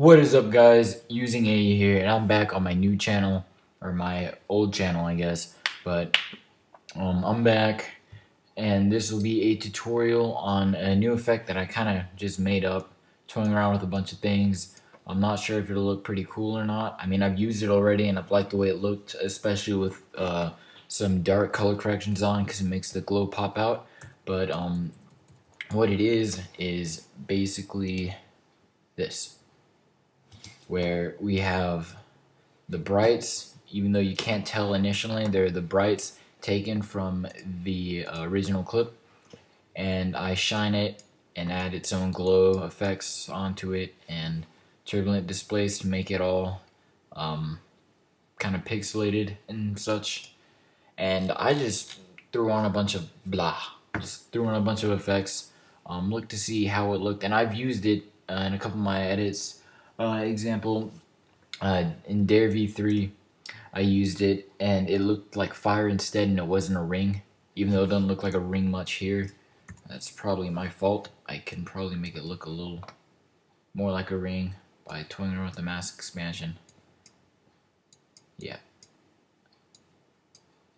What is up, guys? UsingAE here, and I'm back on my new channel, or my old channel, I guess. But I'm back, and this will be a tutorial on a new effect that I kind of just made up, toying around with a bunch of things. I'm not sure if it'll look pretty cool or not. I mean, I've used it already, and I've liked the way it looked, especially with some dark color corrections on, because it makes the glow pop out. But what it is basically this, where we have the brights, even though you can't tell initially, they're the brights taken from the original clip, and I shine it and add its own glow effects onto it and turbulent displays to make it all kind of pixelated and such. And I just threw on a bunch of effects, look to see how it looked, and I've used it in a couple of my edits. Example, in Dare V3, I used it and it looked like fire instead, and it wasn't a ring, even though it doesn't look like a ring much here. That's probably my fault. I can probably make it look a little more like a ring by toying around with the mask expansion. Yeah.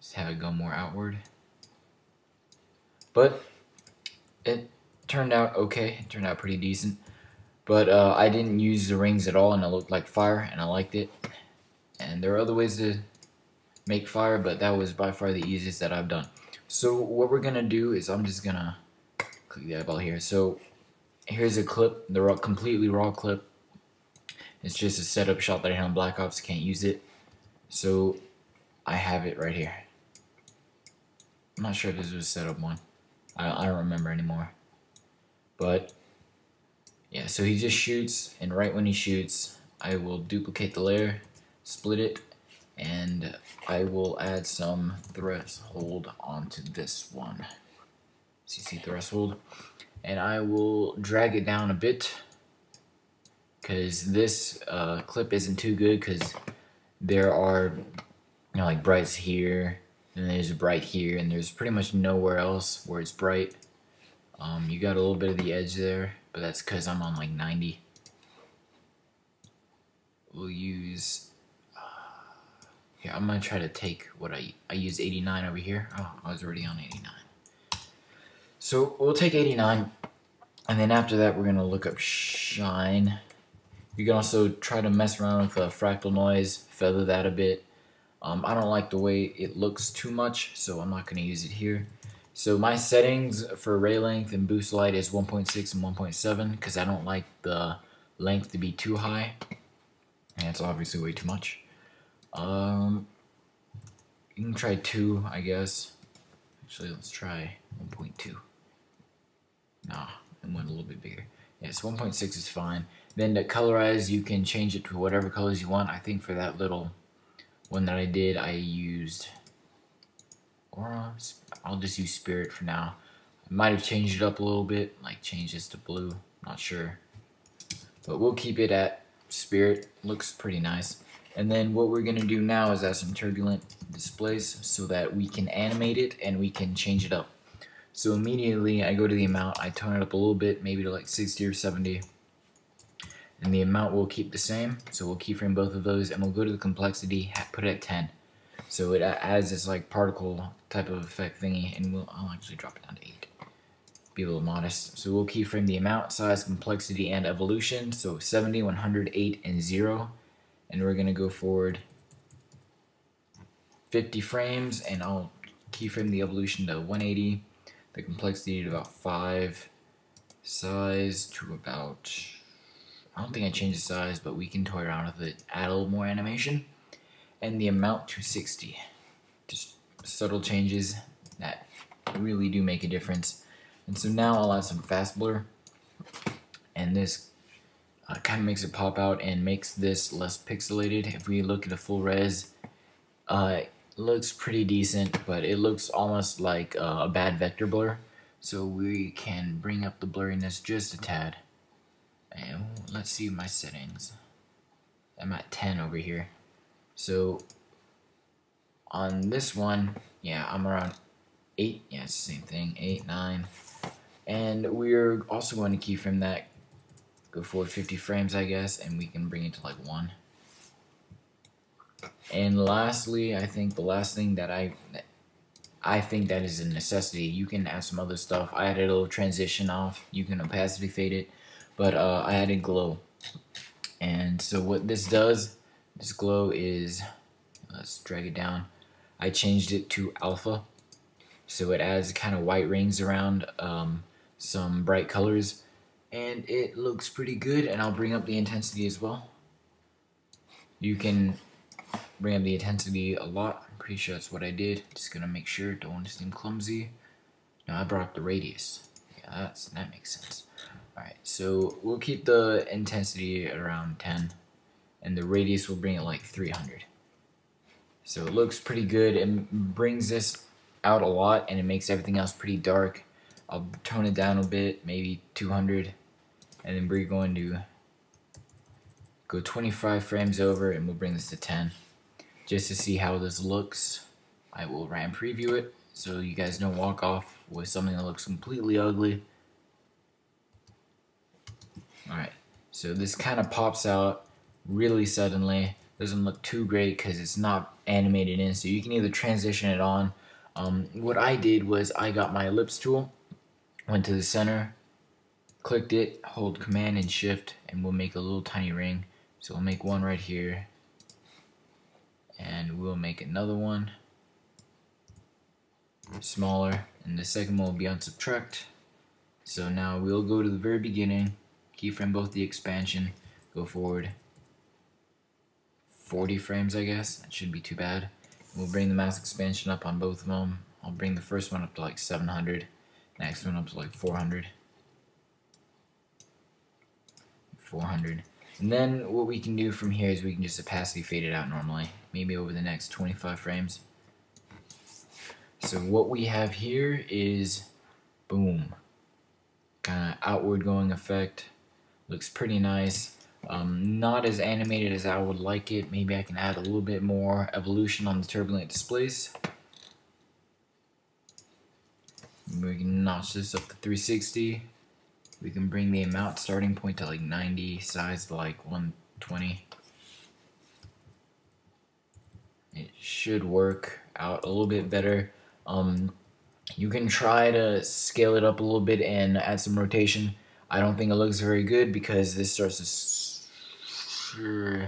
Just have it go more outward. But it turned out okay. It turned out pretty decent. But I didn't use the rings at all, and it looked like fire, and I liked it. And there are other ways to make fire, but that was by far the easiest that I've done. So what we're gonna do is I'm just gonna click the eyeball here. So here's a clip, the completely raw clip. It's just a setup shot that I had on Black Ops. Can't use it, so I have it right here. I'm not sure if this was a setup one. I don't remember anymore. But yeah, so he just shoots, and right when he shoots, I will duplicate the layer, split it, and I will add some threshold onto this one. CC threshold, and I will drag it down a bit, because this clip isn't too good, because there are, like brights here, and there's a bright here, and there's pretty much nowhere else where it's bright. You got a little bit of the edge there, but that's because I'm on like 90. We'll use, here, I'm going to try to take what I use 89 over here. Oh, I was already on 89. So we'll take 89, and then after that we're going to look up shine. You can also try to mess around with fractal noise, feather that a bit. I don't like the way it looks too much, so I'm not going to use it here. So my settings for ray length and boost light is 1.6 and 1.7, because I don't like the length to be too high, and it's obviously way too much. You can try 2, I guess. Actually, let's try 1.2. Nah, it went a little bit bigger. Yes, 1.6 is fine. Then to colorize, you can change it to whatever colors you want. I think for that little one that I did, I used, or I'll just use Spirit for now. I might have changed it up a little bit, like change this to blue, not sure. But we'll keep it at Spirit, looks pretty nice. And then what we're gonna do now is add some turbulent displays so that we can animate it and we can change it up. So immediately I go to the amount, I tone it up a little bit, maybe to like 60 or 70. And the amount will keep the same, so we'll keyframe both of those, and we'll go to the complexity, put it at 10. So it adds this like particle type of effect thingy, and I'll actually drop it down to 8. Be a little modest. So we'll keyframe the amount, size, complexity, and evolution. So 70, 100, 8, and 0. And we're gonna go forward 50 frames, and I'll keyframe the evolution to 180, the complexity to about 5, size to about, I don't think I changed the size, but we can toy around with it, add a little more animation, and the amount to 60. Just subtle changes that really do make a difference. And so now I'll add some fast blur, and this kind of makes it pop out and makes this less pixelated. If we look at a full res, it looks pretty decent, but it looks almost like a bad vector blur. So we can bring up the blurriness just a tad. And let's see my settings. I'm at 10 over here. So on this one, yeah, I'm around 8. Yeah, it's the same thing. 8, 9. And we're also going to keyframe that Go forward 50 frames, I guess, and we can bring it to like 1. And lastly, I think the last thing that I think that is a necessity. You can add some other stuff. I added a little transition off. You can opacity fade it, but I added glow. And so what this does, this glow is, let's drag it down. I changed it to alpha, so it adds kind of white rings around some bright colors, and it looks pretty good. And I'll bring up the intensity as well. You can bring up the intensity a lot. I'm pretty sure that's what I did. Just gonna make sure, don't want to seem clumsy. No, I brought up the radius. Yeah, that makes sense. Alright, so we'll keep the intensity at around 10, and the radius will bring it like 300. So it looks pretty good. It brings this out a lot, and it makes everything else pretty dark. I'll tone it down a bit, maybe 200, and then we're going to go 25 frames over, and we'll bring this to 10. Just to see how this looks, I will RAM preview it so you guys don't walk off with something that looks completely ugly. Alright, so this kind of pops out really suddenly. Doesn't look too great because it's not animated in, so you can either transition it on. What I did was I got my ellipse tool, went to the center, clicked it, hold Command and Shift, and we'll make a little tiny ring. So we'll make one right here, and we'll make another one smaller, and the second one will be on subtract. So now we'll go to the very beginning, keyframe both the expansion, go forward 40 frames, I guess. That shouldn't be too bad. We'll bring the mask expansion up on both of them. I'll bring the first one up to like 700, next one up to like 400. And then what we can do from here is we can just opacity fade it out normally, maybe over the next 25 frames. So what we have here is, boom, kind of outward going effect. Looks pretty nice. Not as animated as I would like it. Maybe I can add a little bit more evolution on the turbulent displace. We can notch this up to 360. We can bring the amount starting point to like 90, size to like 120. It should work out a little bit better. You can try to scale it up a little bit and add some rotation. I don't think it looks very good because this starts to...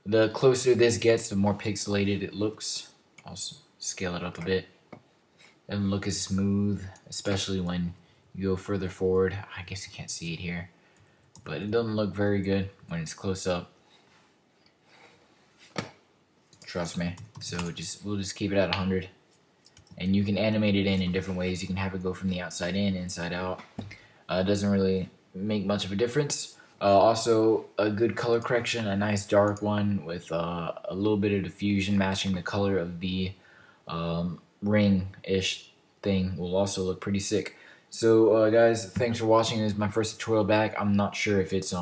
The closer this gets, the more pixelated it looks. I'll scale it up a bit. Doesn't look as smooth, especially when you go further forward. I guess you can't see it here, but it doesn't look very good when it's close up. Trust me. So we'll just keep it at 100, and you can animate it in different ways. You can have it go from the outside in, inside out. It doesn't really make much of a difference. Also, a good color correction, a nice dark one with a little bit of diffusion matching the color of the ring-ish thing will also look pretty sick. So guys, thanks for watching. This is my first tutorial back. I'm not sure if it's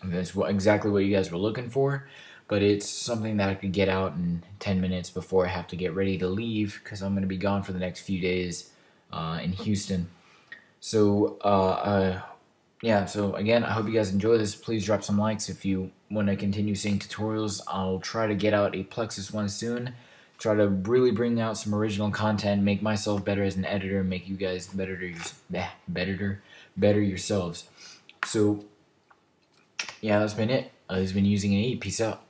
exactly what you guys were looking for, but it's something that I could get out in 10 minutes before I have to get ready to leave, because I'm going to be gone for the next few days in Houston. So yeah, so again, I hope you guys enjoy this. Please drop some likes if you want to continue seeing tutorials. I'll try to get out a Plexus one soon. Try to really bring out some original content, make myself better as an editor, make you guys better yourselves. So yeah, that's been it. This has been UsingAE. Peace out.